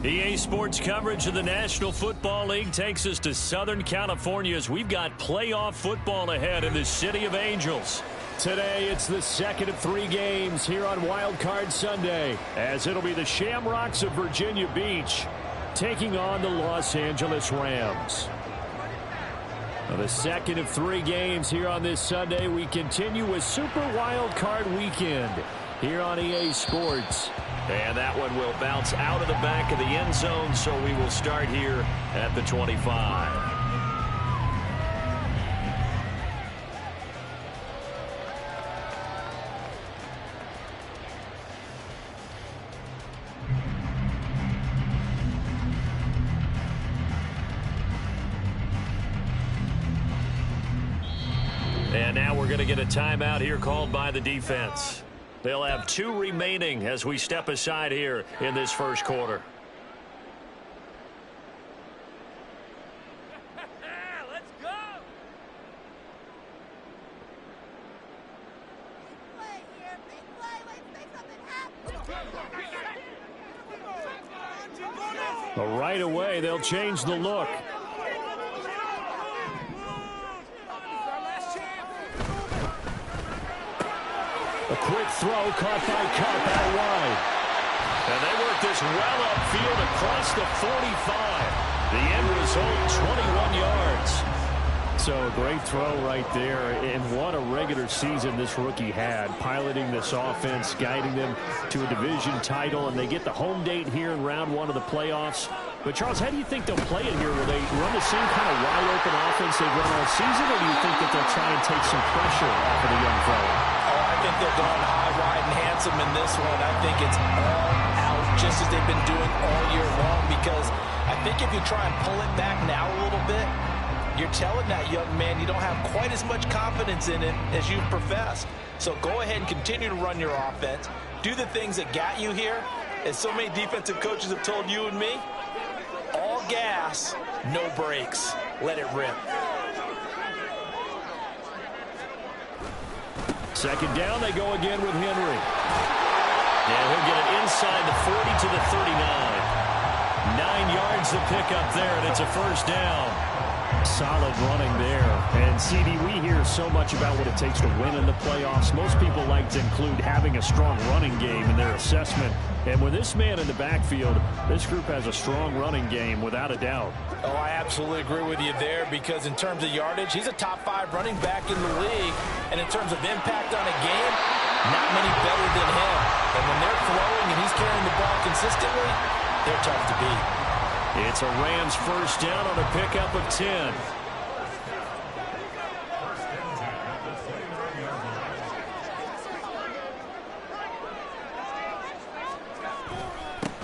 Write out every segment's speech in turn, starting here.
EA Sports coverage of the National Football League takes us to Southern California as we've got playoff football ahead in the City of Angels. Today, it's the second of 3 games here on Wild Card Sunday, as it'll be the Shamrocks of Virginia Beach taking on the Los Angeles Rams. Now, the second of 3 games here on this Sunday, we continue with Super Wild Card Weekend here on EA Sports. And that one will bounce out of the back of the end zone, so we will start here at the 25. And now we're going to get a timeout here called by the defense. They'll have 2 remaining as we step aside here in this first quarter. Let's go! Big play. Let's make something happen. But right away, they'll change the look. A quick throw caught by Cup out wide. And they work this well upfield across the 45. The end result, 21 yards. So a great throw right there. And what a regular season this rookie had, piloting this offense, guiding them to a division title. And they get the home date here in round 1 of the playoffs. But, Charles, how do you think they'll play it here? Will they run the same kind of wide-open offense they've run all season, or do you think that they'll try and take some pressure off of the young fella? I think they're going high, wide, and handsome in this one. I think it's all out, just as they've been doing all year long, because I think if you try and pull it back now a little bit, you're telling that young man you don't have quite as much confidence in it as you've professed. So go ahead and continue to run your offense. Do the things that got you here. As so many defensive coaches have told you and me, all gas, no brakes. Let it rip. Second down, they go again with Henry. And he'll get it inside the 40 to the 39. 9 yards to pick up there, and it's a first down. Solid running there. And, CD, we hear so much about what it takes to win in the playoffs. Most people like to include having a strong running game in their assessment. And with this man in the backfield, this group has a strong running game, without a doubt. Oh, I absolutely agree with you there, because in terms of yardage, he's a top 5 running back in the league. And in terms of impact on a game, not many better than him. And when they're throwing and he's carrying the ball consistently, they're tough to beat. It's a Rams first down on a pickup of 10.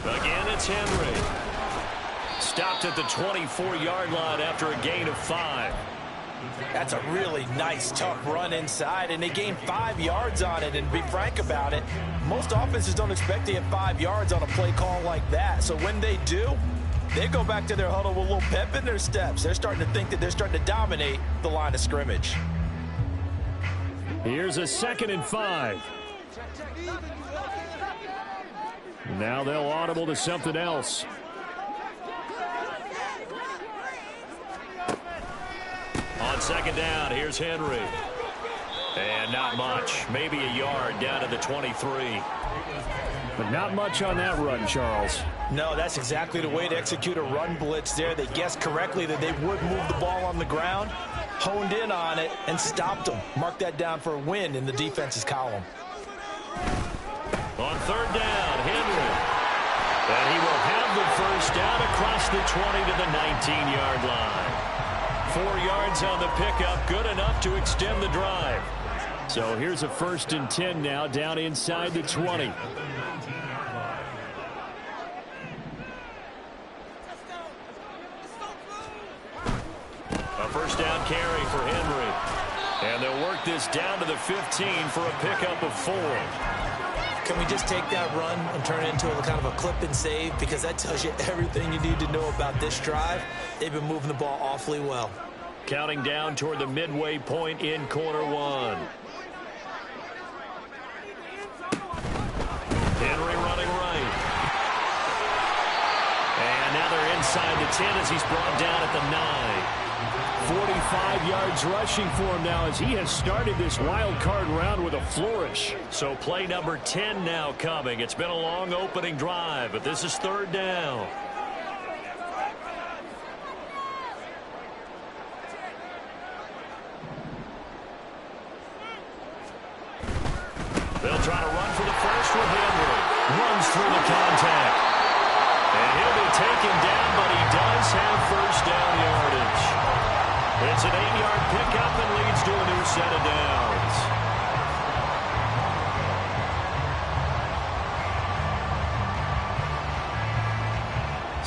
Again, it's Henry. Stopped at the 24-yard line after a gain of 5. That's a really nice, tough run inside, and they gained 5 yards on it. And to be frank about it, most offenses don't expect to get 5 yards on a play call like that. So when they do, they go back to their huddle with a little pep in their steps. They're starting to think that they're starting to dominate the line of scrimmage. Here's a 2nd and 5. Now they'll audible to something else. On 2nd down, here's Henry. And not much. Maybe a yard down to the 23. But not much on that run, Charles. No, that's exactly the way to execute a run blitz there. They guessed correctly that they would move the ball on the ground, honed in on it, and stopped them. Mark that down for a win in the defense's column. On 3rd down, Henry. And he will have the first down across the 20 to the 19-yard line. 4 yards on the pickup, good enough to extend the drive. So here's a 1st and 10 now, down inside the 20. A first down carry for Henry. And they'll work this down to the 15 for a pickup of 4. Can we just take that run and turn it into a kind of a clip and save? Because that tells you everything you need to know about this drive. They've been moving the ball awfully well. Counting down toward the midway point in quarter 1. Henry running right. inside the 10 as he's brought down at the 9. 45 yards rushing for him now as he has started this wild card round with a flourish. So play number 10 now coming. It's been a long opening drive, but this is third down. They'll try to run for the first with Henry. Runs through the contact. And he'll be taken down, but he does have first down yardage. It's an 8-yard pickup and leads to a new set of downs.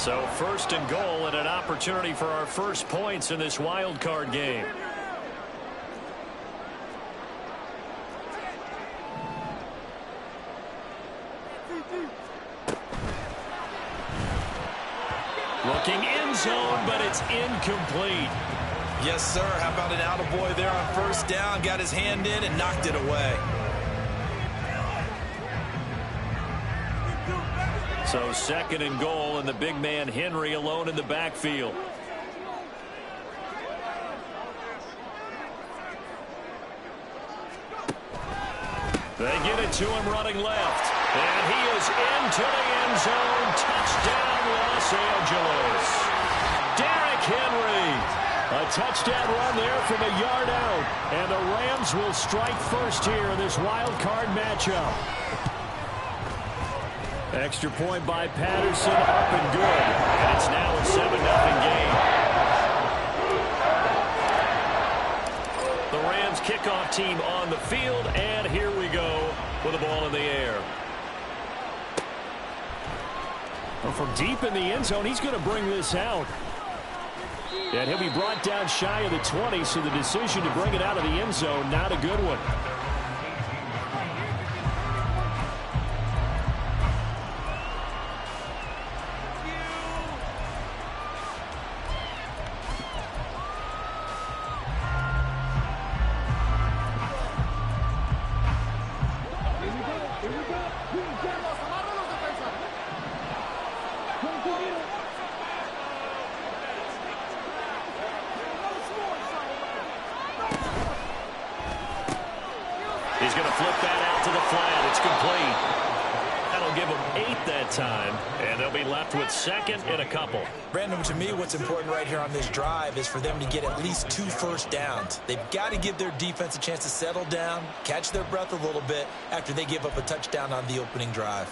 So first and goal and an opportunity for our first points in this wild card game. Looking end zone, but it's incomplete. Yes, sir. How about an attaboy there on first down? Got his hand in and knocked it away. So second and goal, and the big man Henry alone in the backfield. They get it to him running left. And he is into the end zone. Touchdown, Los Angeles. Derrick Henry. A touchdown run there from a yard out. And the Rams will strike first here in this wild card matchup. Extra point by Patterson, up and good. And it's now a 7-0 game. The Rams kickoff team on the field, and here we go with the ball in the air. Well, from deep in the end zone, he's going to bring this out. And he'll be brought down shy of the 20, so the decision to bring it out of the end zone, not a good one. He's going to flip that out to the flat. It's complete. That'll give him 8 that time, and they'll be left with second and a couple. Brandon, to me, what's important right here on this drive is for them to get at least 2 first downs. They've got to give their defense a chance to settle down, catch their breath a little bit after they give up a touchdown on the opening drive.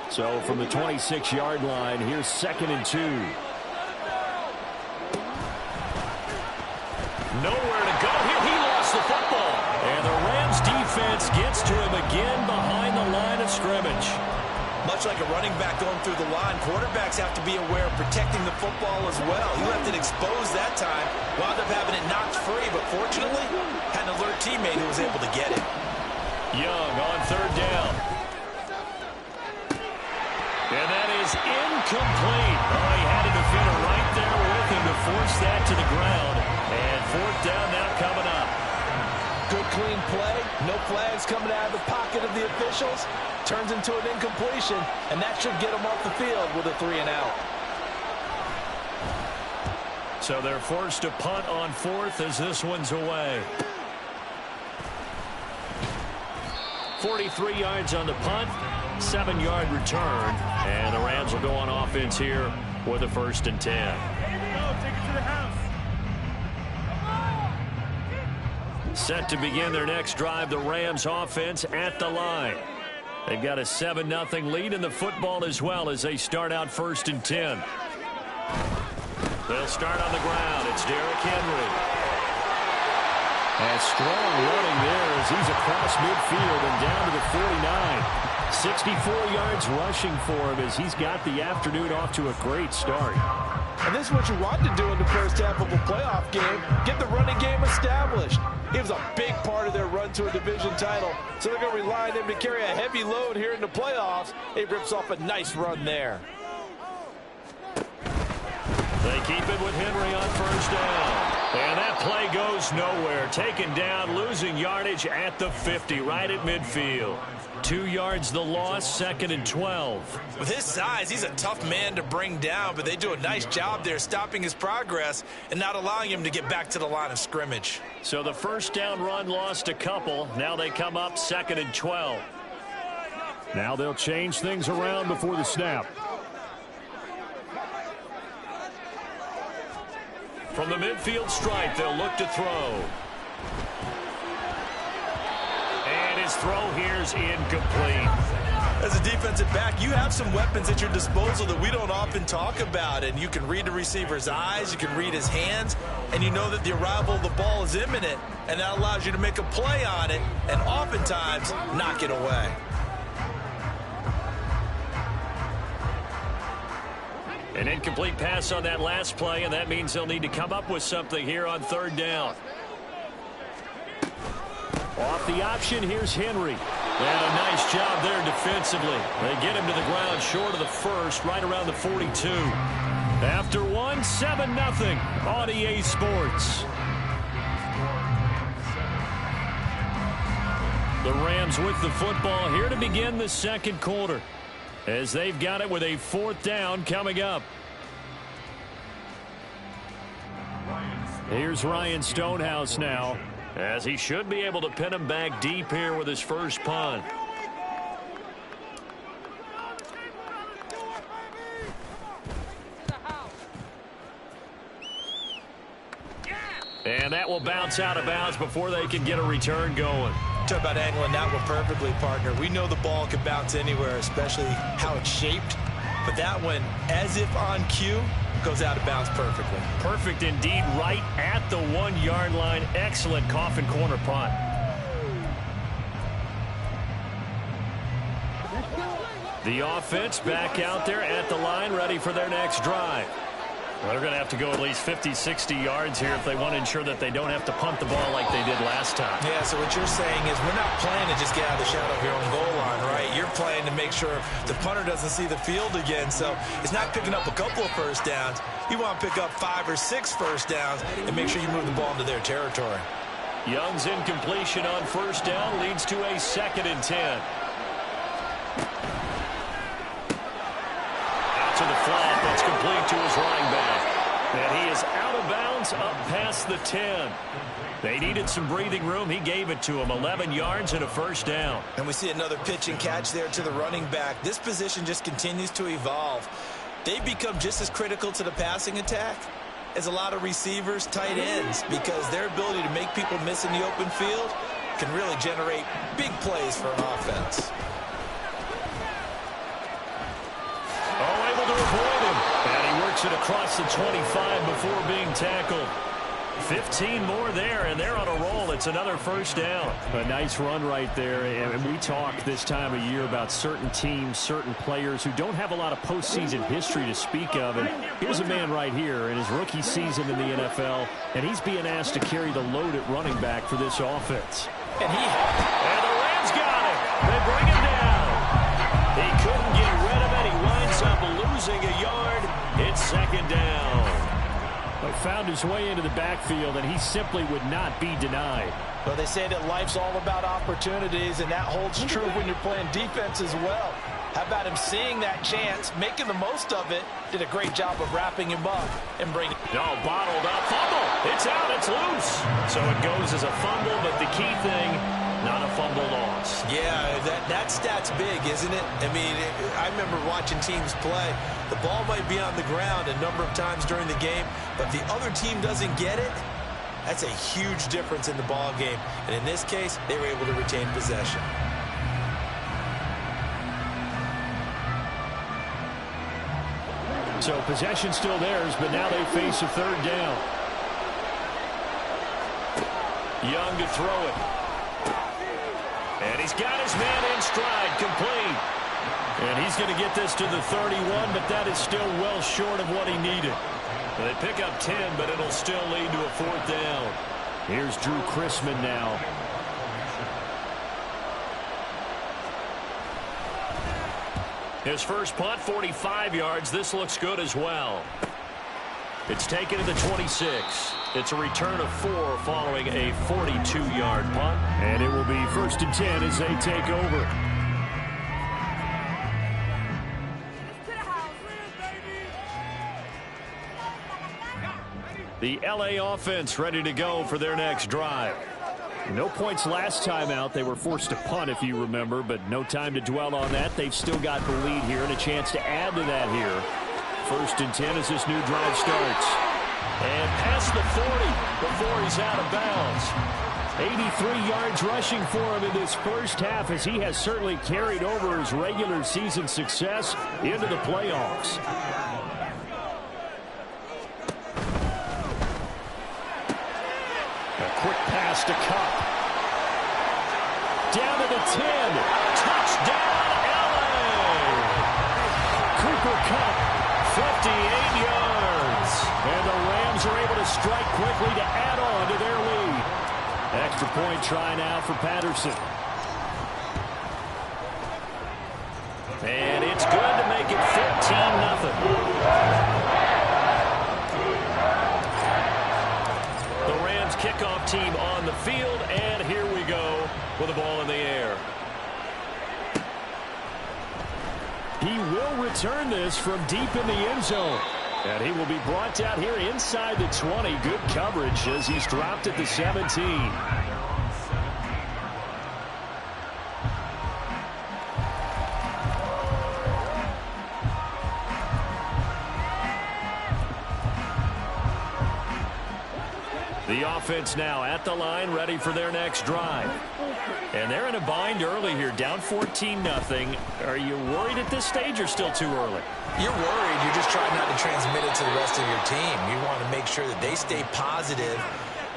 So from the 26-yard line, here's second and 2. Nowhere to go here. He lost the football. And the Rams defense gets to him again behind the line of scrimmage. Much like a running back going through the line, quarterbacks have to be aware of protecting the football as well. He left it exposed that time, wound up having it knocked free, but fortunately, had an alert teammate who was able to get it. Young on third down. And that is incomplete. Oh, he had a defender right there with him to force that to the ground. And fourth down now coming up. Good clean play. No flags coming out of the pocket of the officials. Turns into an incompletion, and that should get them off the field with a 3-and-out. So they're forced to punt on fourth as this one's away. 43 yards on the punt, 7-yard return, and the Rams will go on offense here with a 1st and 10. Take it to the house. Set to begin their next drive, the Rams offense at the line. They've got a 7-0 lead in the football as well as they start out 1st and 10. They'll start on the ground. It's Derrick Henry. And strong running there as he's across midfield and down to the 49. 64 yards rushing for him as he's got the afternoon off to a great start. And this is what you want to do in the first half of a playoff game. Get the running game established. He was a big part of their run to a division title. So they're going to rely on him to carry a heavy load here in the playoffs. He rips off a nice run there. They keep it with Henry on 1st down. And that play goes nowhere. Taken down, losing yardage at the 50, right at midfield. 2 yards the loss, 2nd and 12. With his size, he's a tough man to bring down, but they do a nice job there stopping his progress and not allowing him to get back to the line of scrimmage. So the first down run lost a couple. Now they come up 2nd and 12. Now they'll change things around before the snap. From the midfield stripe, they'll look to throw. And his throw here's incomplete. As a defensive back, you have some weapons at your disposal that we don't often talk about. And you can read the receiver's eyes, you can read his hands, and you know that the arrival of the ball is imminent. And that allows you to make a play on it and oftentimes knock it away. An incomplete pass on that last play, and that means they'll need to come up with something here on 3rd down. Off the option, here's Henry. And a nice job there defensively. They get him to the ground short of the first, right around the 42. After one, 7-0 on EA Sports. The Rams with the football here to begin the 2nd quarter, as they've got it with a 4th down coming up. Here's Ryan Stonehouse now, as he should be able to pin him back deep here with his first punt. And that will bounce out of bounds before they can get a return going. Talk about angling that one perfectly, partner. We know the ball can bounce anywhere, especially how it's shaped. But that one, as if on cue, goes out of bounds perfectly. Perfect indeed, right at the 1-yard line. Excellent coffin corner punt. The offense back out there at the line, ready for their next drive. Well, they're going to have to go at least 50, 60 yards here if they want to ensure that they don't have to punt the ball like they did last time. Yeah, so what you're saying is we're not playing to just get out of the shadow of your own goal line, right? You're playing to make sure the punter doesn't see the field again. So it's not picking up a couple of first downs. You want to pick up 5 or 6 first downs and make sure you move the ball into their territory. Young's incompletion on first down leads to a 2nd and 10. To the flat, that's complete to his running back. And he is out of bounds up past the 10. They needed some breathing room. He gave it to him. 11 yards and a first down. And we see another pitch and catch there to the running back. This position just continues to evolve. They've become just as critical to the passing attack as a lot of receivers, tight ends, because their ability to make people miss in the open field can really generate big plays for an offense. Oh, able to avoid him. And he works it across the 25 before being tackled. 15 more there, and they're on a roll. It's another first down. A nice run right there. And we talk this time of year about certain teams, certain players who don't have a lot of postseason history to speak of. And here's a man right here in his rookie season in the NFL, and he's being asked to carry the load at running back for this offense. And the Rams got it. They bring him down. He couldn't get rid of it. He winds up losing a yard. It's second down. But found his way into the backfield, and he simply would not be denied. Well, they say that life's all about opportunities, and that holds true when you're playing defense as well. How about him seeing that chance, making the most of it, did a great job of wrapping him up and bringing it. No, bottled up. Fumble. It's out. It's loose. So it goes as a fumble, but the key thing, not a fumble loss. Yeah, that stat's big, isn't it? I mean, I remember watching teams play. The ball might be on the ground a number of times during the game, but if the other team doesn't get it, that's a huge difference in the ball game. And in this case, they were able to retain possession. So possession still theirs, but now they face a third down. Young to throw it. And he's got his man in stride, complete. And he's going to get this to the 31, but that is still well short of what he needed. They pick up 10, but it'll still lead to a fourth down. Here's Drew Chrisman now. His first punt, 45 yards. This looks good as well. It's taken to the 26. It's a return of 4 following a 42-yard punt. And it will be 1st and 10 as they take over. The LA offense ready to go for their next drive. No points last time out. They were forced to punt, if you remember, but no time to dwell on that. They've still got the lead here and a chance to add to that here. 1st and 10 as this new drive starts. And past the 40 before he's out of bounds. 83 yards rushing for him in this first half, as he has certainly carried over his regular season success into the playoffs. A quick pass to Cup. Down to the 10. Touchdown, LA! Cooper Cup, 58 yards. and the Rams are able to strike quickly to add on to their lead. Extra point try now for Patterson. And it's good to make it 14-0. The Rams kickoff team on the field, and here we go with the ball in the air. He will return this from deep in the end zone. And he will be brought down here inside the 20. Good coverage as he's dropped at the 17. The offense now at the line, ready for their next drive. And they're in a bind early here, down 14-0. Are you worried at this stage or still too early? You're worried. You're just trying not to transmit it to the rest of your team. You want to make sure that they stay positive.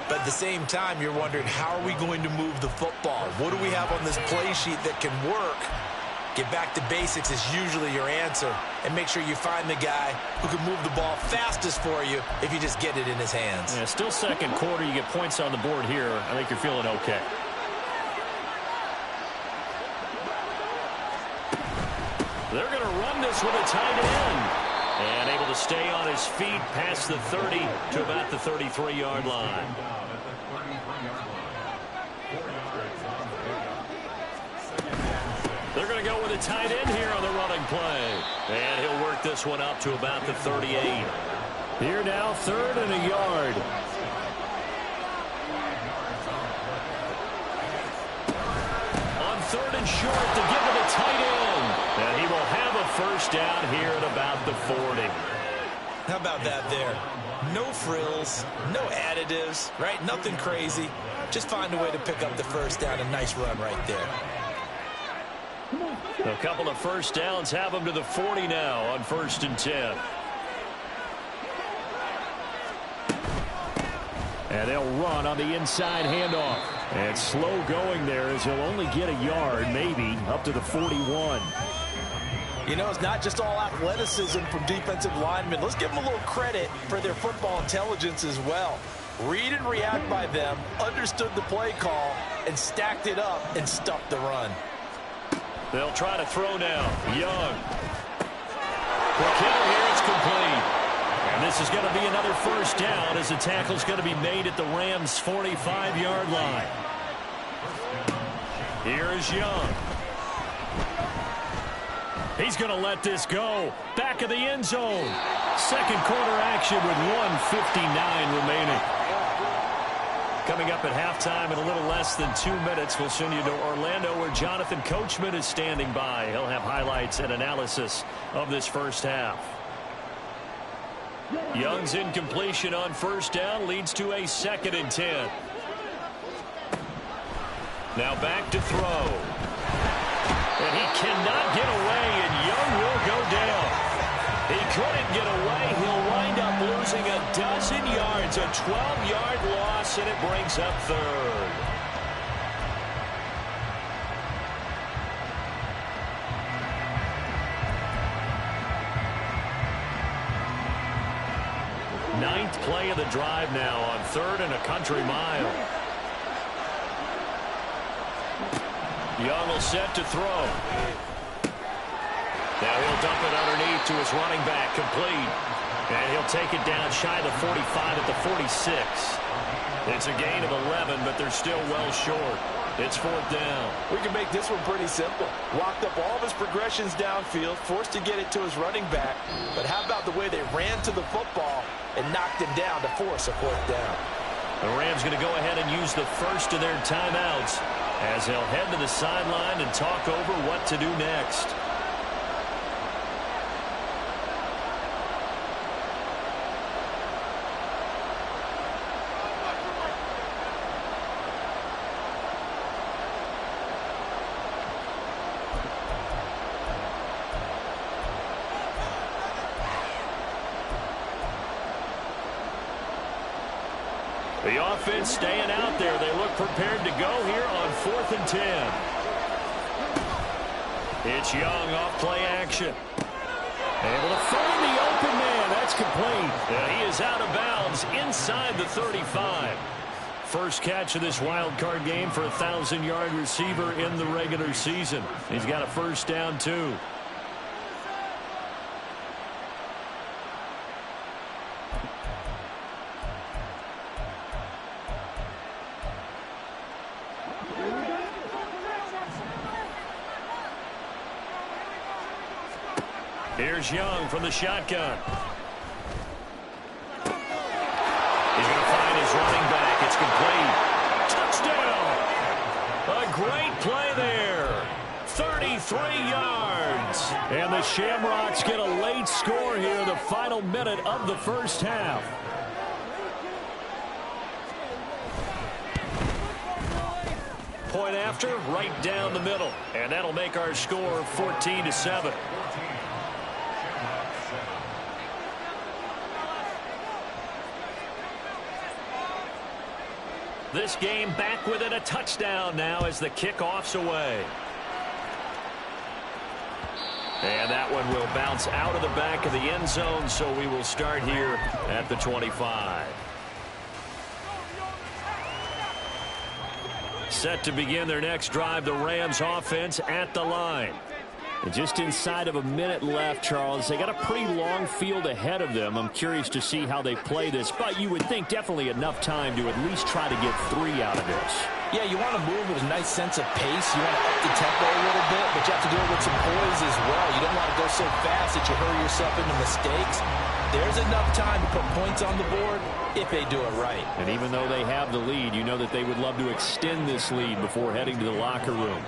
But at the same time, you're wondering, how are we going to move the football? What do we have on this play sheet that can work? Get back to basics is usually your answer. And make sure you find the guy who can move the ball fastest for you if you just get it in his hands. Yeah, still second quarter. You get points on the board here. I think you're feeling okay. They're going to run this with a tight end. And able to stay on his feet past the 30 to about the 33-yard line. They're going to go with a tight end here on the running play. And he'll work this one up to about the 38. Here now, 3rd and a yard. On 3rd and short to give it a tight end. And he will have a first down here at about the 40. How about that there? No frills, no additives, right? Nothing crazy. Just find a way to pick up the first down. A nice run right there. A couple of first downs have them to the 40 now on 1st and 10. And they'll run on the inside handoff. And slow going there as he'll only get a yard, maybe, up to the 41. You know, it's not just all athleticism from defensive linemen. Let's give them a little credit for their football intelligence as well. Read and react by them, understood the play call, and stacked it up and stuffed the run. They'll try to throw now. Young. The kill here is complete. And this is going to be another first down as the tackle's going to be made at the Rams' 45-yard line. Here is Young. He's going to let this go. Back of the end zone. Second quarter action with 1:59 remaining. Coming up at halftime in a little less than 2 minutes, we'll send you to Orlando where Jonathan Coachman is standing by. He'll have highlights and analysis of this first half. Young's incompletion on first down leads to a 2nd and 10. Now back to throw. And he cannot get away, and Young will go down. He couldn't get away. He'll wind up losing a dozen yards, a 12-yard loss, and it brings up 3rd. Ninth play of the drive now on 3rd and a country mile. Young will set to throw. Now he'll dump it underneath to his running back, complete. And he'll take it down shy of the 45 at the 46. It's a gain of 11, but they're still well short. It's 4th down. We can make this one pretty simple. Walked up all of his progressions downfield, forced to get it to his running back. But how about the way they ran to the football and knocked him down to force a 4th down? The Rams going to go ahead and use the first of their timeouts as they'll head to the sideline and talk over what to do next. The offense staying out there. They look prepared to go here on 4th and 10. It's Young off play action. Able to find the open man. That's complete. He is out of bounds inside the 35. First catch of this wild card game for a 1,000-yard receiver in the regular season. He's got a first down, too. Here's Young from the shotgun. He's going to find his running back. It's complete. Touchdown! A great play there. 33 yards. And the Shamrocks get a late score here in the final minute of the first half. Point after, right down the middle. And that'll make our score 14-7. This game back within a touchdown now as the kickoff's away. And that one will bounce out of the back of the end zone, so we will start here at the 25. Set to begin their next drive, the Rams offense at the line. And just inside of a minute left, Charles. They got a pretty long field ahead of them. I'm curious to see how they play this, but you would think definitely enough time to at least try to get 3 out of this. Yeah, you want to move with a nice sense of pace. You want to up the tempo a little bit, but you have to do it with some poise as well. You don't want to go so fast that you hurry yourself into mistakes. There's enough time to put points on the board if they do it right. And even though they have the lead, you know that they would love to extend this lead before heading to the locker room.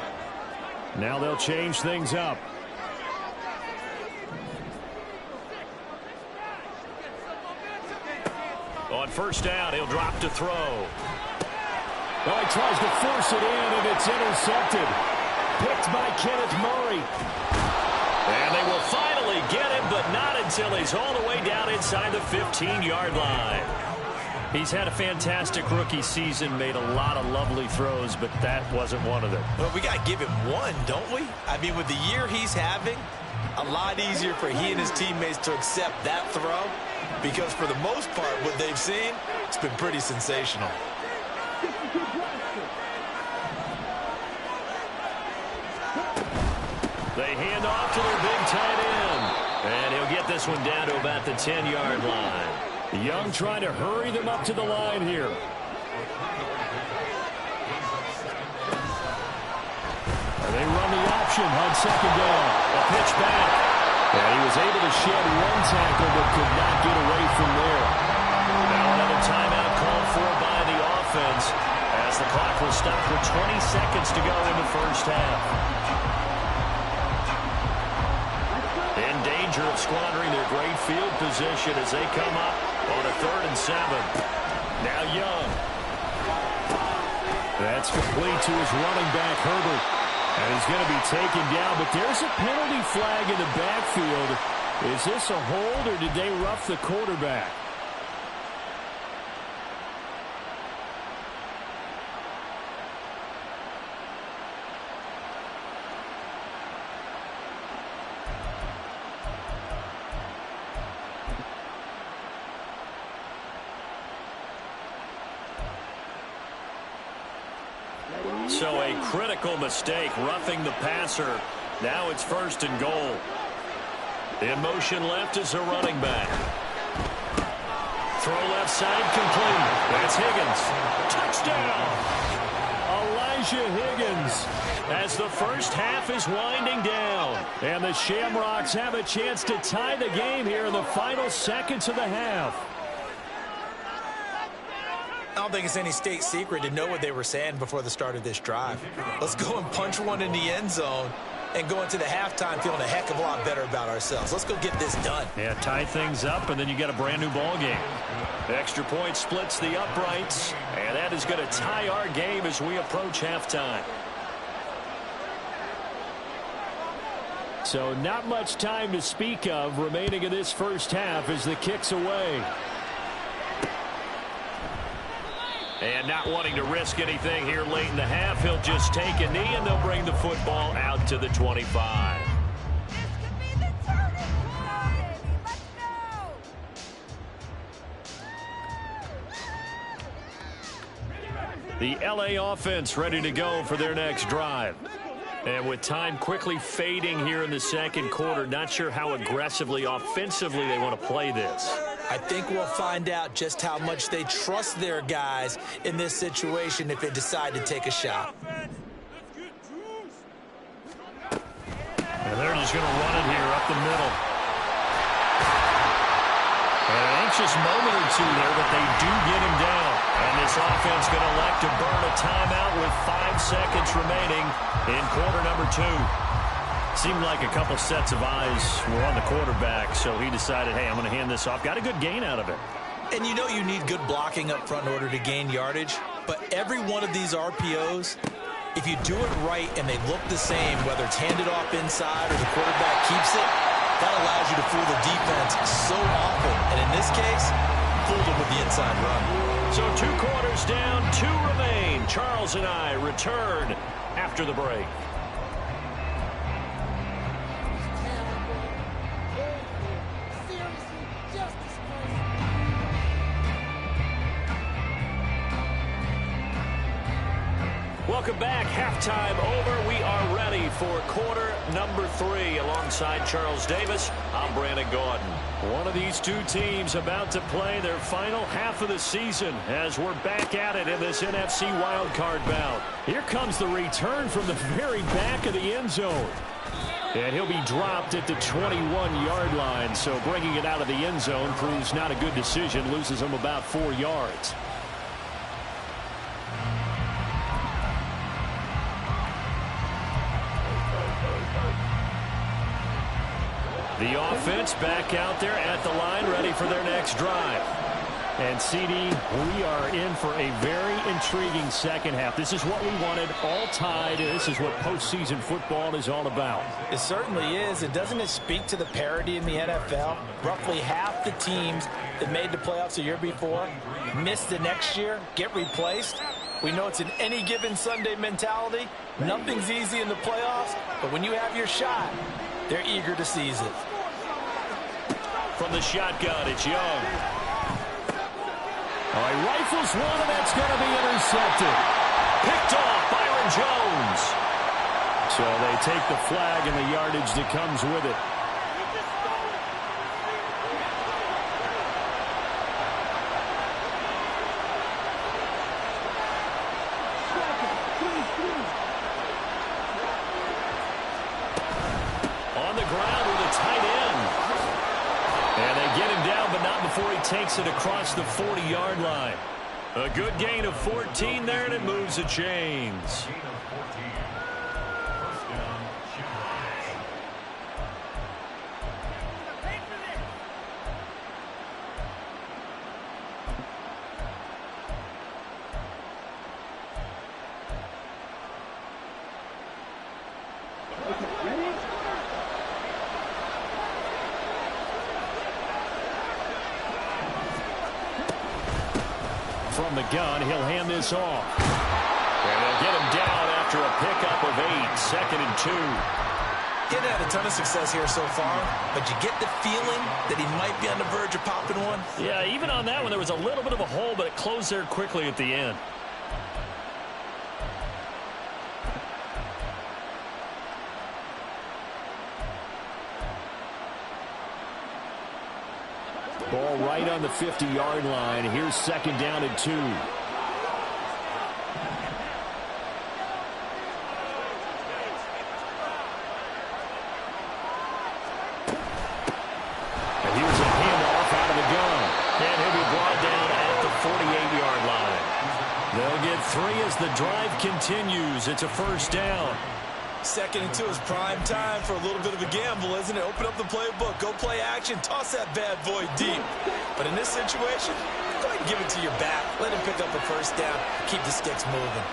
Now they'll change things up. On first down, he'll drop to throw. Well, he tries to force it in, and it's intercepted. Picked by Kenneth Murray. And they will finally get him, but not until he's all the way down inside the 15-yard line. He's had a fantastic rookie season, made a lot of lovely throws, but that wasn't one of them. Well, we got to give him one, don't we? I mean, with the year he's having, a lot easier for he and his teammates to accept that throw, because for the most part, what they've seen, it's been pretty sensational. They hand off to their big tight end, and he'll get this one down to about the 10-yard line. Young trying to hurry them up to the line here. And they run the option on second down. A pitch back. And he was able to shed one tackle but could not get away from there. Now another timeout called for by the offense as the clock will stop with 20 seconds to go in the first half. In danger of squandering their great field position as they come up on a 3rd and 7. Now Young. That's complete to his running back, Herbert. And he's going to be taken down, but there's a penalty flag in the backfield. Is this a hold, or did they rough the quarterback? So a critical mistake, roughing the passer. Now it's 1st and goal. In motion left is a running back. Throw left side complete. That's Higgins. Touchdown! Elijah Higgins as the first half is winding down. And the Shamrocks have a chance to tie the game here in the final seconds of the half. I don't think it's any state secret to know what they were saying before the start of this drive. Let's go and punch one in the end zone and go into the halftime feeling a heck of a lot better about ourselves. Let's go get this done. Yeah, tie things up, and then you got a brand new ball game. Extra point splits the uprights, and that is going to tie our game as we approach halftime. So not much time to speak of remaining in this first half as the kick's away. And not wanting to risk anything here late in the half, he'll just take a knee, and they'll bring the football out to the 25. The LA offense ready to go for their next drive. And with time quickly fading here in the second quarter, not sure how aggressively, offensively they want to play this. I think we'll find out just how much they trust their guys in this situation if they decide to take a shot. And they're just going to run it here up the middle. An anxious moment or two there, but they do get him down. And this offense going to elect to burn a timeout with 5 seconds remaining in quarter number 2. Seemed like a couple sets of eyes were on the quarterback, so he decided, hey, I'm going to hand this off. Got a good gain out of it. And you know you need good blocking up front in order to gain yardage, but every one of these RPOs, if you do it right and they look the same, whether it's handed off inside or the quarterback keeps it, that allows you to fool the defense so often. And in this case, fooled them with the inside run. So 2 quarters down, 2 remain. Charles and I return after the break. Welcome back. Halftime over. We are ready for quarter number 3. Alongside Charles Davis, I'm Brandon Gordon. One of these two teams about to play their final half of the season as we're back at it in this NFC wildcard bout. Here comes the return from the very back of the end zone. And he'll be dropped at the 21-yard line, so bringing it out of the end zone proves not a good decision, loses him about 4 yards. The offense back out there at the line, ready for their next drive. And, CD, we are in for a very intriguing second half. This is what we wanted, all tied. This is what postseason football is all about. It certainly is. And doesn't it speak to the parity in the NFL? Roughly half the teams that made the playoffs the year before miss the next year, get replaced. We know it's an any given Sunday mentality. Nothing's easy in the playoffs, but when you have your shot, they're eager to seize it. From the shotgun, it's Young. Oh, he rifles one, and that's going to be intercepted. Picked off, Byron Jones. So they take the flag and the yardage that comes with it. Before he takes it across the 40-yard line. A good gain of 14 there, and it moves the chains. From the gun, he'll hand this off. And they'll get him down after a pickup of 8, 2nd and 2. He hasn't had a ton of success here so far, but you get the feeling that he might be on the verge of popping one. Yeah, even on that one, there was a little bit of a hole, but it closed there quickly at the end. Ball right on the 50-yard line. Here's second down and 2. Here's a handoff out of the gun. And he'll be brought down at the 48-yard line. They'll get 3 as the drive continues. It's a first down. 2nd and 2 is prime time for a little bit of a gamble, isn't it? Open up the playbook, go play action, toss that bad boy deep. But in this situation, go ahead and give it to your back. Let him pick up a first down. Keep the sticks moving.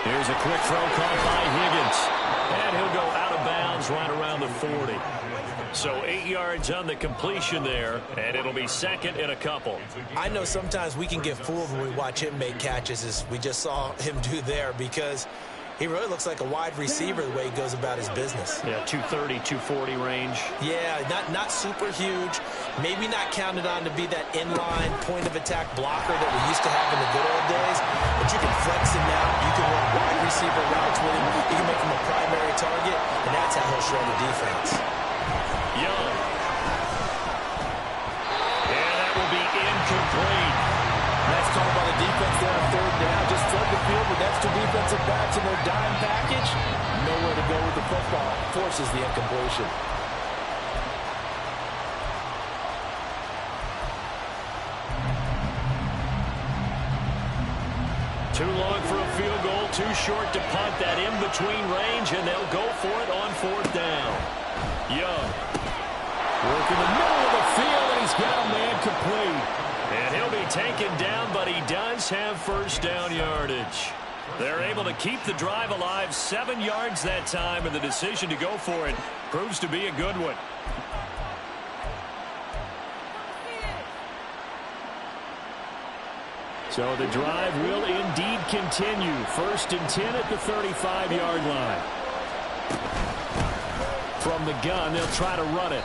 Here's a quick throw caught by Higgins. And he'll go out of bounds right around the 40. So 8 yards on the completion there, and it'll be second and a couple. I know sometimes we can get fooled when we watch him make catches, as we just saw him do there, because he really looks like a wide receiver the way he goes about his business. Yeah, 230, 240 range. Yeah, not super huge. Maybe not counted on to be that inline point-of-attack blocker that we used to have in the good old days. But you can flex him now. You can run wide receiver routes with him. You can make him a primary target, and that's how he'll shred the defense. Young. And that will be incomplete. Nice call by the defense there on 3rd down. Just flood the field with extra defensive backs in their dime package. Nowhere to go with the football. Forces the incompletion. Too long for a field goal, too short to punt. That in-between range, and they'll go for it on 4th down. Young. Working the middle of the field, and he's got a man complete. And he'll be taken down, but he does have first down yardage. They're able to keep the drive alive, 7 yards that time, and the decision to go for it proves to be a good one. So the drive will indeed continue. 1st and 10 at the 35-yard line. From the gun, they'll try to run it.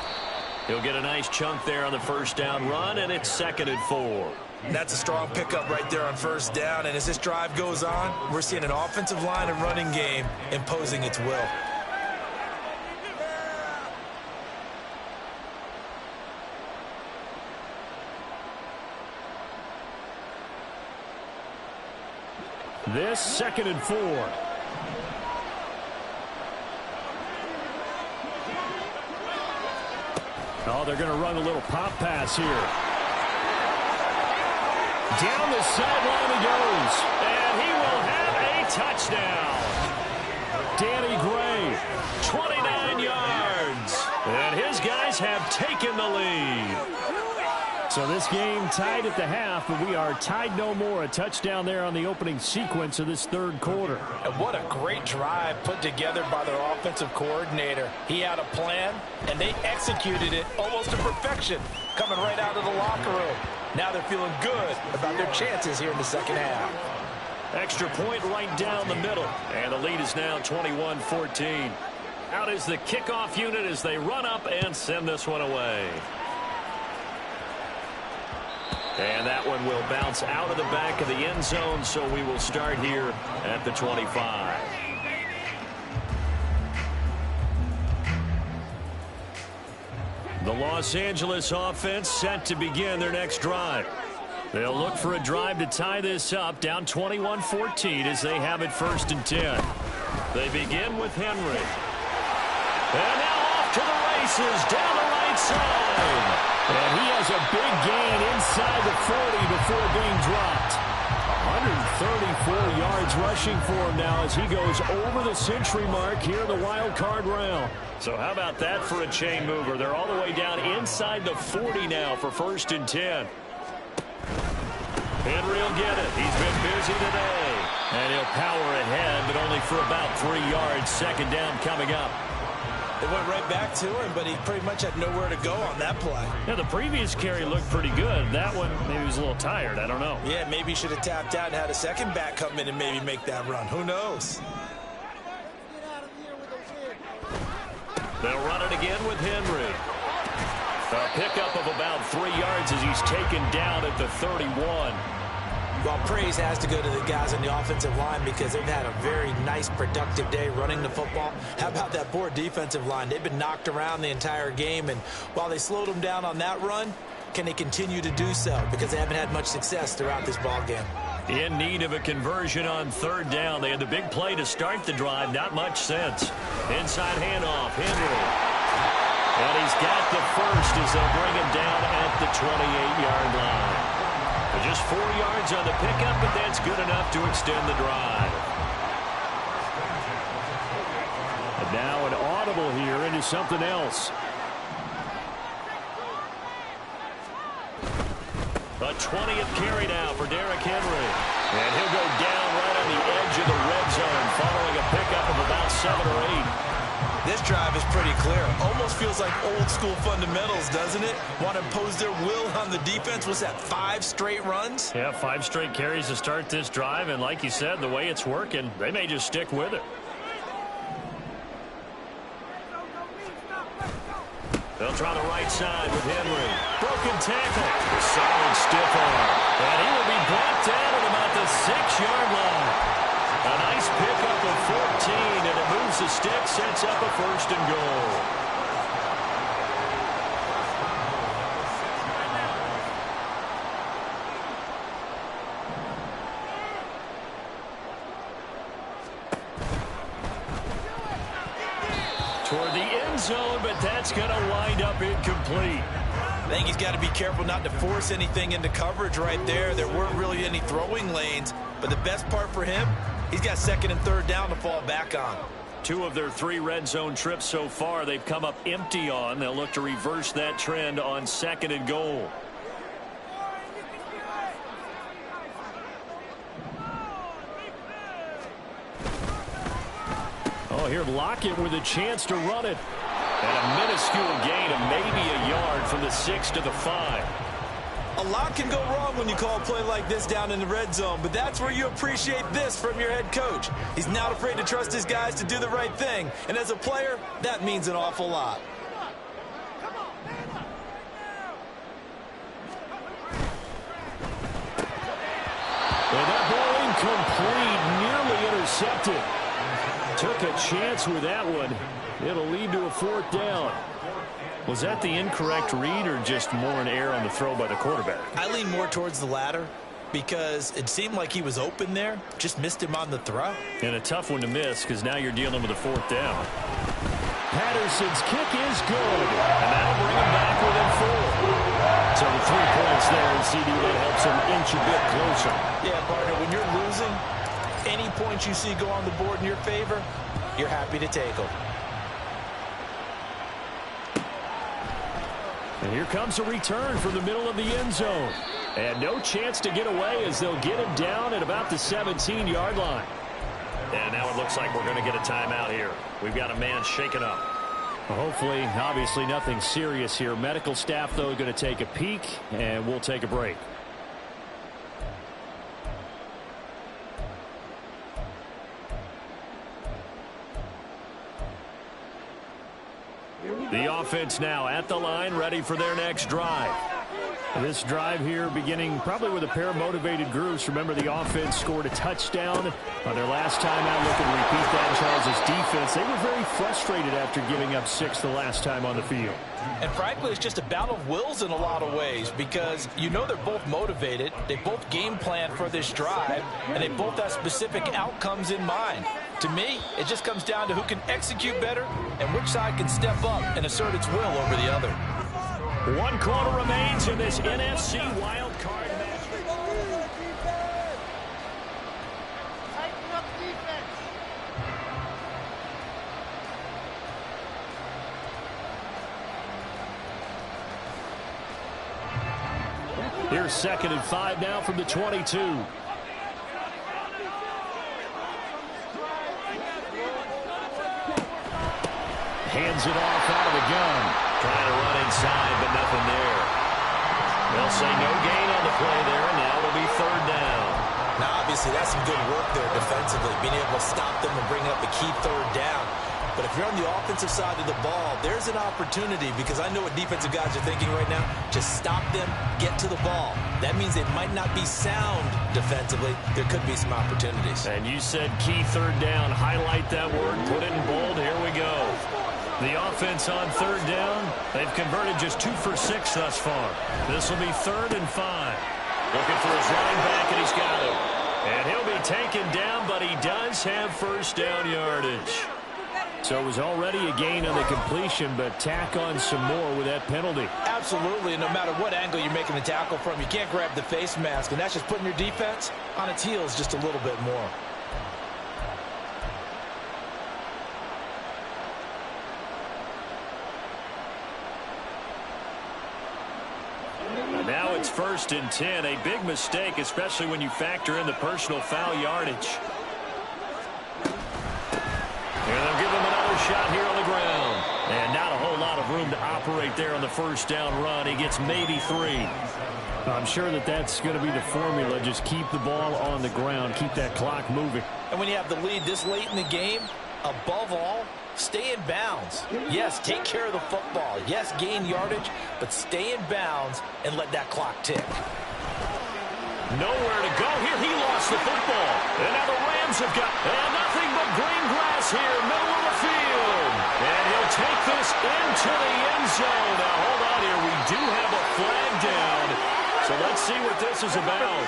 He'll get a nice chunk there on the first down run, and it's 2nd and 4. That's a strong pickup right there on 1st down, and as this drive goes on, we're seeing an offensive line and running game imposing its will. This 2nd and 4. Oh, they're going to run a little pop pass here. Down the sideline he goes. And he will have a touchdown. Danny Gray, 29 yards. And his guys have taken the lead. So this game tied at the half, but we are tied no more. A touchdown there on the opening sequence of this 3rd quarter. And what a great drive put together by their offensive coordinator. He had a plan, and they executed it almost to perfection, coming right out of the locker room. Now they're feeling good about their chances here in the 2nd half. Extra point right down the middle, and the lead is now 21-14. Out is the kickoff unit as they run up and send this one away. And that one will bounce out of the back of the end zone, so we will start here at the 25. The Los Angeles offense set to begin their next drive. They'll look for a drive to tie this up, down 21-14 as they have it 1st and 10. They begin with Henry. And now off to the races down the right side. And he has a big gain inside the 40 before being dropped. 134 yards rushing for him now as he goes over the century mark here in the wild card round. So how about that for a chain mover? They're all the way down inside the 40 now for 1st and 10. Henry will get it. He's been busy today. And he'll power ahead, but only for about 3 yards. 2nd down coming up. They went right back to him, but he pretty much had nowhere to go on that play. Yeah, the previous carry looked pretty good. That one, maybe he was a little tired. I don't know. Yeah, maybe he should have tapped out and had a second back come in and maybe make that run. Who knows? They'll run it again with Henry. A pickup of about 3 yards as he's taken down at the 31. Well, praise has to go to the guys on the offensive line because they've had a very nice, productive day running the football. How about that poor defensive line? They've been knocked around the entire game, and while they slowed them down on that run, can they continue to do so? Because they haven't had much success throughout this ball game. In need of a conversion on third down. They had the big play to start the drive. Not much sense. Inside handoff, Henry. And he's got the first as they'll bring him down at the 28-yard line. Just 4 yards on the pickup, but that's good enough to extend the drive. And now an audible here into something else. A 20th carry now for Derrick Henry. And he'll go down right on the edge of the red zone following a pickup of about 7 or 8. This drive is pretty clear. Almost feels like old school fundamentals, doesn't it? Want to impose their will on the defense. Was that 5 straight runs? Yeah, 5 straight carries to start this drive. And like you said, the way it's working, they may just stick with it. They'll try the right side with Henry. Broken tackle. A solid stiff arm. And he will be brought down at about the 6-yard line. A nice pickup of 14, and it moves the stick, sets up a 1st and goal. Toward the end zone, but that's going to wind up incomplete. I think he's got to be careful not to force anything into coverage right there. There weren't really any throwing lanes, but the best part for him, he's got 2nd and 3rd down to fall back on. 2 of their 3 red zone trips so far they've come up empty on. They'll look to reverse that trend on 2nd and goal. Oh, here Lockett with a chance to run it. And a minuscule gain of maybe a yard from the 6 to the 5. A lot can go wrong when you call a play like this down in the red zone, but that's where you appreciate this from your head coach. He's not afraid to trust his guys to do the right thing, and as a player, that means an awful lot. And that ball incomplete, nearly intercepted. Took a chance with that one. It'll lead to a 4th down. Was that the incorrect read or just more an error on the throw by the quarterback? I lean more towards the latter because it seemed like he was open there. Just missed him on the throw. And a tough one to miss because now you're dealing with a 4th down. Patterson's kick is good. And that'll bring him back within 4. So the 3 points there, and CD that helps him inch a bit closer. Yeah, partner, when you're losing, any points you see go on the board in your favor, you're happy to take them. And here comes a return from the middle of the end zone. And no chance to get away as they'll get him down at about the 17-yard line. And now it looks like we're going to get a timeout here. We've got a man shaken up. Well, hopefully, obviously nothing serious here. Medical staff, though, going to take a peek, and we'll take a break. The offense now at the line, ready for their next drive. This drive here beginning probably with a pair of motivated groups. Remember, the offense scored a touchdown on their last time out. Looking to repeat that. Charles' defense, they were very frustrated after giving up 6 the last time on the field. And frankly, it's just a battle of wills in a lot of ways because you know they're both motivated. They both game plan for this drive, and they both have specific outcomes in mind. To me, it just comes down to who can execute better and which side can step up and assert its will over the other. 1 quarter remains in this NFC wild card match. Here's 2nd and 5 now from the 22. Hands it off out of the gun. Trying to run inside, but nothing there. They'll say no gain on the play there, and now it'll be 3rd down. Now, obviously, that's some good work there defensively, being able to stop them and bring up a key 3rd down. But if you're on the offensive side of the ball, there's an opportunity, because I know what defensive guys are thinking right now. Just stop them, get to the ball. That means they might not be sound defensively. There could be some opportunities. And you said key third down. Highlight that word, put it in bold. Here we go. The offense on third down, they've converted just 2 for 6 thus far. This will be 3rd and 5. Looking for his running back, and he's got him. And he'll be taken down, but he does have first down yardage. So it was already a gain on the completion, but tack on some more with that penalty. Absolutely, and no matter what angle you're making the tackle from, you can't grab the face mask, and that's just putting your defense on its heels just a little bit more. Now it's 1st and 10. A big mistake, especially when you factor in the personal foul yardage. And they'll give him another shot here on the ground. And not a whole lot of room to operate there on the first down run. He gets maybe 3. I'm sure that that's going to be the formula. Just keep the ball on the ground. Keep that clock moving. And when you have the lead this late in the game, above all, stay in bounds. Yes, take care of the football. Yes, gain yardage, but stay in bounds and let that clock tick. Nowhere to go here. He lost the football. And now the Rams have got nothing but green grass here, middle of the field. And he'll take this into the end zone. Now, hold on here. We do have a flag down. So let's see what this is about.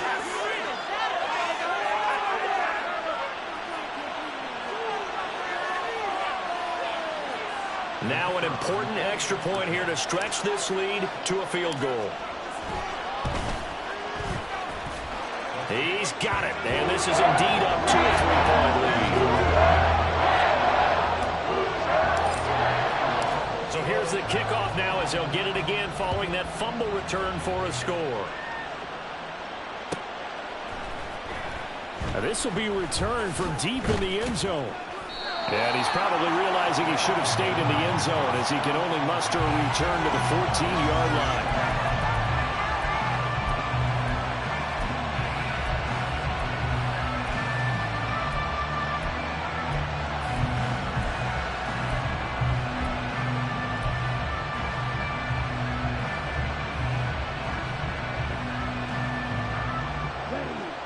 Now an important extra point here to stretch this lead to a field goal. He's got it, and this is indeed up to a 3-point lead. So here's the kickoff now as they'll get it again following that fumble return for a score. Now this will be returned from deep in the end zone. And he's probably realizing he should have stayed in the end zone as he can only muster a return to the 14-yard line.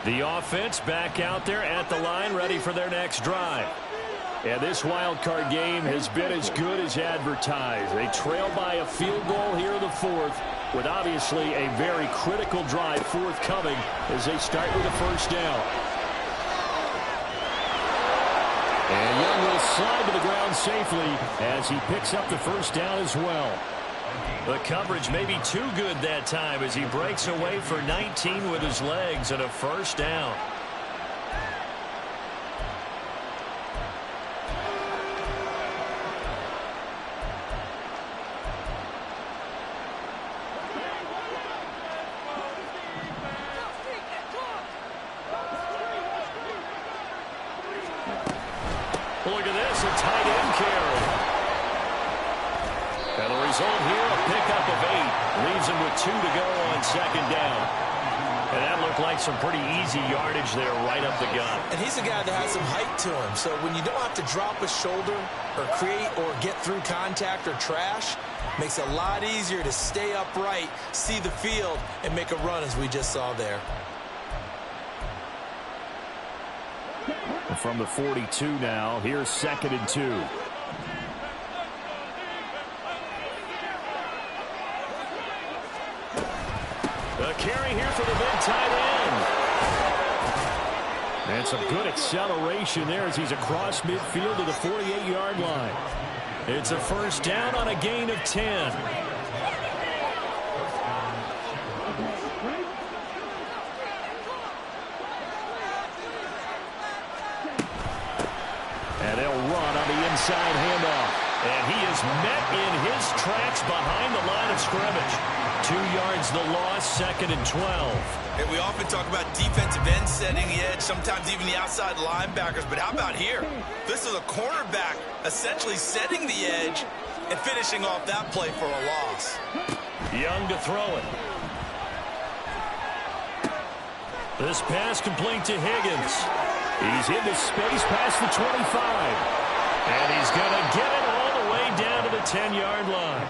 The offense back out there at the line, ready for their next drive. And this wild card game has been as good as advertised. They trail by a field goal here in the 4th, with obviously a very critical drive forthcoming as they start with a first down. And Young will slide to the ground safely as he picks up the first down as well. The coverage may be too good that time as he breaks away for 19 with his legs and a first down. Look at this, a tight end carry. And the result here, a pickup of 8. Leaves him with 2 to go on second down. And that looked like some pretty easy yardage there right up the gut. And he's a guy that has some height to him. So when you don't have to drop a shoulder or create or get through contact or trash, makes it a lot easier to stay upright, see the field, and make a run as we just saw there. From the 42 now, here's 2nd and 2. The carry here for the big tight end. And some good acceleration there as he's across midfield to the 48-yard line. It's a first down on a gain of 10. And they'll run on the inside handoff. And he is met in his tracks behind the line of scrimmage. 2 yards the loss, 2nd and 12. And we often talk about defensive ends setting the edge, sometimes even the outside linebackers. But how about here? This is a cornerback essentially setting the edge and finishing off that play for a loss. Young to throw it. This pass complete to Higgins. He's into space past the 25. And he's going to get it all the way down to the 10-yard line.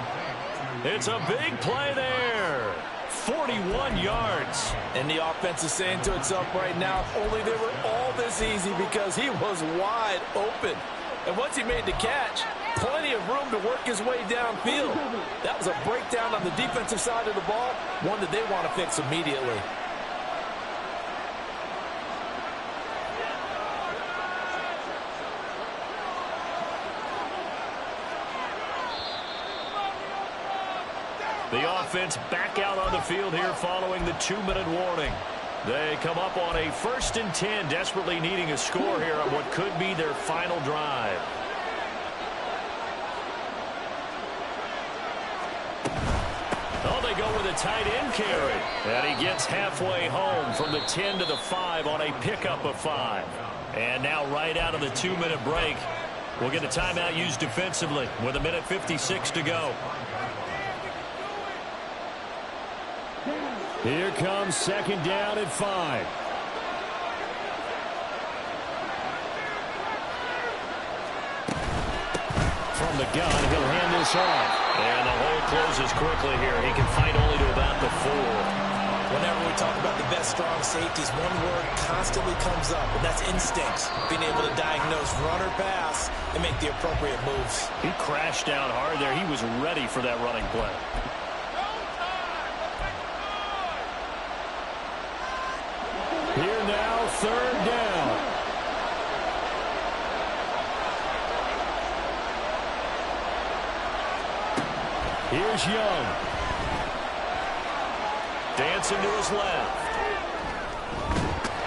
It's a big play there. 41 yards. And the offense is saying to itself right now, if only they were all this easy, because he was wide open. And once he made the catch, plenty of room to work his way downfield. That was a breakdown on the defensive side of the ball, one that they want to fix immediately. The offense back out on the field here following the 2-minute warning. They come up on a 1st and 10, desperately needing a score here on what could be their final drive. Oh, they go with a tight end carry. And he gets halfway home from the 10 to the 5 on a pickup of 5. And now right out of the 2-minute break, we'll get a timeout used defensively with 1:56 to go. Here comes 2nd down at 5. From the gun, he'll hand this off. And the hole closes quickly here. He can fight only to about the 4. Whenever we talk about the best strong safeties, one word constantly comes up, and that's instincts. Being able to diagnose run or pass and make the appropriate moves. He crashed down hard there. He was ready for that running play. Here now, 3rd down. Here's Young. Dancing to his left.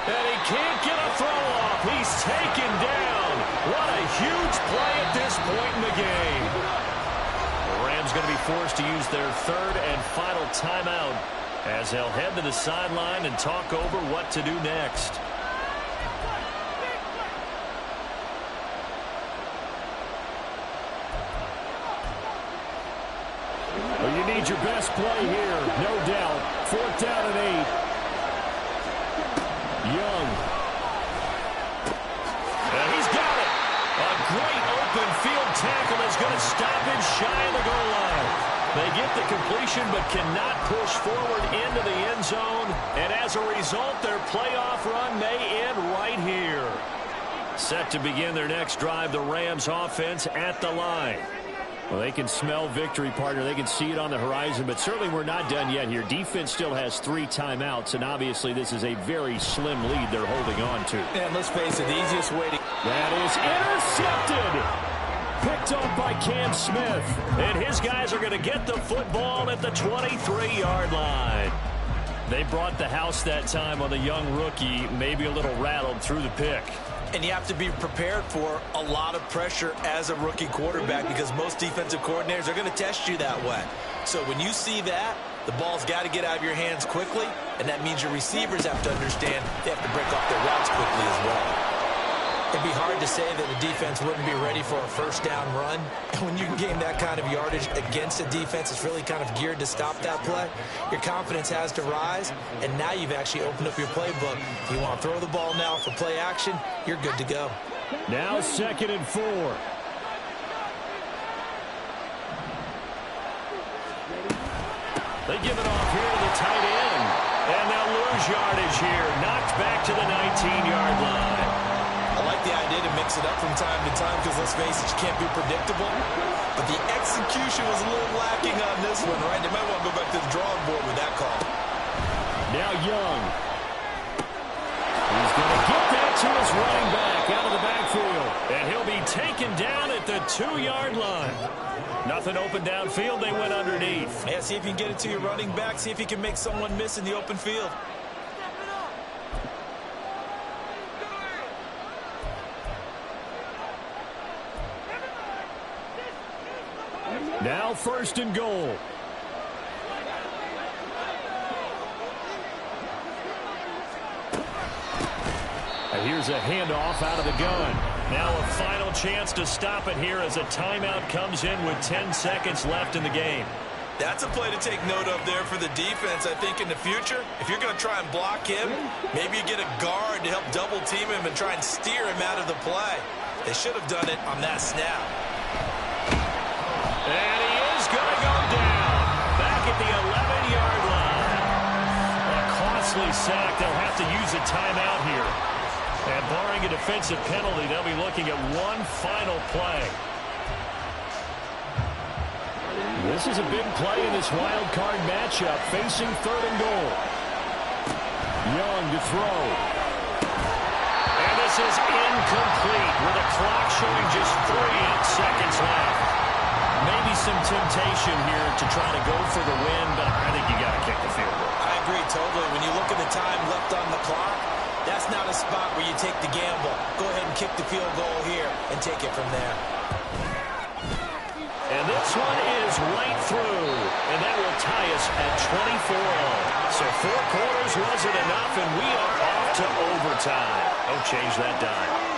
And he can't get a throw off. He's taken down. What a huge play at this point in the game. The Rams going to be forced to use their 3rd and final timeout, as they'll head to the sideline and talk over what to do next. Well, you need your best play here, no doubt. 4th down and 8. Young. And he's got it. A great open field tackle is going to stop him shy of the goal line. They get the completion but cannot push forward into the end zone. And as a result, their playoff run may end right here. Set to begin their next drive, the Rams offense at the line. Well, they can smell victory, partner. They can see it on the horizon, but certainly we're not done yet here. Defense still has 3 timeouts, and obviously this is a very slim lead they're holding on to. And let's face it, the easiest way to... That is intercepted. Picked off by Cam Smith. And his guys are going to get the football at the 23-yard line. They brought the house that time on the young rookie, maybe a little rattled through the pick. And you have to be prepared for a lot of pressure as a rookie quarterback, because most defensive coordinators are going to test you that way. So when you see that, the ball's got to get out of your hands quickly, and that means your receivers have to understand they have to break off their routes quickly as well. It'd be hard to say that a defense wouldn't be ready for a 1st down run. And when you can gain that kind of yardage against a defense that's really kind of geared to stop that play, your confidence has to rise, and now you've actually opened up your playbook. If you want to throw the ball now for play action, you're good to go. Now 2nd and 4. They give it off here to the tight end. And they'll lose yardage here. Knocked back to the 19-yard line. I like the idea to mix it up from time to time, because let's face it, you can't be predictable. But the execution was a little lacking on this one, right? They might want to go back to the drawing board with that call. Now Young. He's going to get that to his running back out of the backfield. And he'll be taken down at the 2-yard line. Nothing open downfield. They went underneath. Yeah, see if you can get it to your running back. See if you can make someone miss in the open field. Now 1st and goal. And here's a handoff out of the gun. Now a final chance to stop it here as a timeout comes in with 10 seconds left in the game. That's a play to take note of there for the defense. I think in the future, if you're going to try and block him, maybe you get a guard to help double team him and try and steer him out of the play. They should have done it on that snap. And he is going to go down. Back at the 11-yard line. A costly sack. They'll have to use a timeout here. And barring a defensive penalty, they'll be looking at one final play. This is a big play in this wild card matchup, facing 3rd and goal. Young to throw. And this is incomplete with the clock showing just 3 seconds left. Maybe some temptation here to try to go for the win, but I think you got to kick the field goal. I agree totally. When you look at the time left on the clock, that's not a spot where you take the gamble. Go ahead and kick the field goal here and take it from there. And this one is right through, and that will tie us at 24 all. So 4 quarters wasn't enough, and we are off to overtime. Don't change that dime.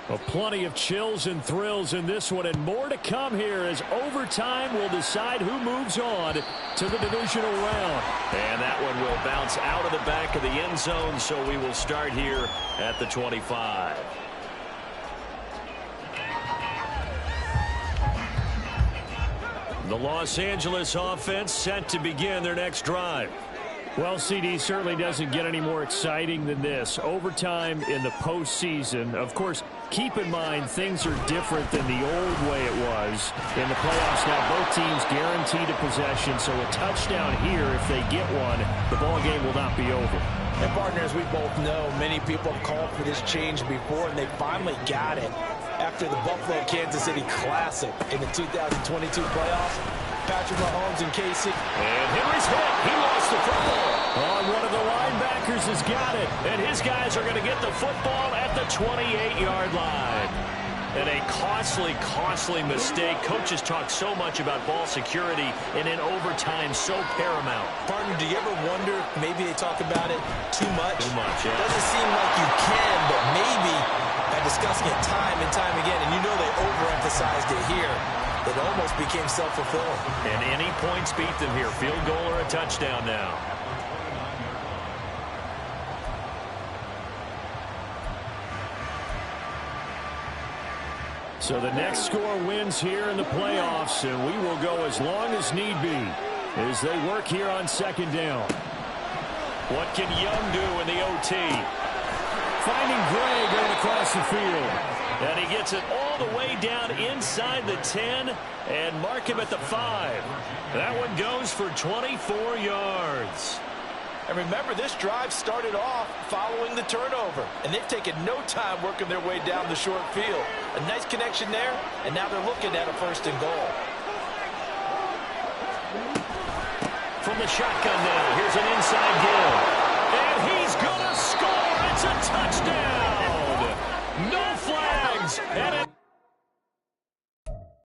Well, plenty of chills and thrills in this one, and more to come here as overtime will decide who moves on to the divisional round. And that one will bounce out of the back of the end zone, so we will start here at the 25. The Los Angeles offense set to begin their next drive. Well, CD, certainly doesn't get any more exciting than this. Overtime in the postseason. Of course, keep in mind things are different than the old way it was. In the playoffs now, both teams guaranteed a possession, so a touchdown here, if they get one, the ball game will not be over. And partners, we both know many people have called for this change before, and they finally got it after the Buffalo-Kansas City Classic in the 2022 playoffs. Patrick Mahomes and KC. And Henry's hit. He lost the football. One of the linebackers has got it. And his guys are going to get the football at the 28-yard line. And a costly mistake. Coaches talk so much about ball security, and in overtime, so paramount. Partner, do you ever wonder, maybe they talk about it too much? Too much, yeah. Doesn't seem like you can, but maybe by discussing it time and time again, and you know they overemphasized it here, it almost became self-fulfilling. And any points beat them here. Field goal or a touchdown now. So the next score wins here in the playoffs, and we will go as long as need be as they work here on 2nd down. What can Young do in the OT? Finding Gray going across the field. And he gets it all the way down inside the 10 and mark him at the 5. That one goes for 24 yards. And remember, this drive started off following the turnover, and they've taken no time working their way down the short field. A nice connection there, and now they're looking at a 1st and goal. From the shotgun now,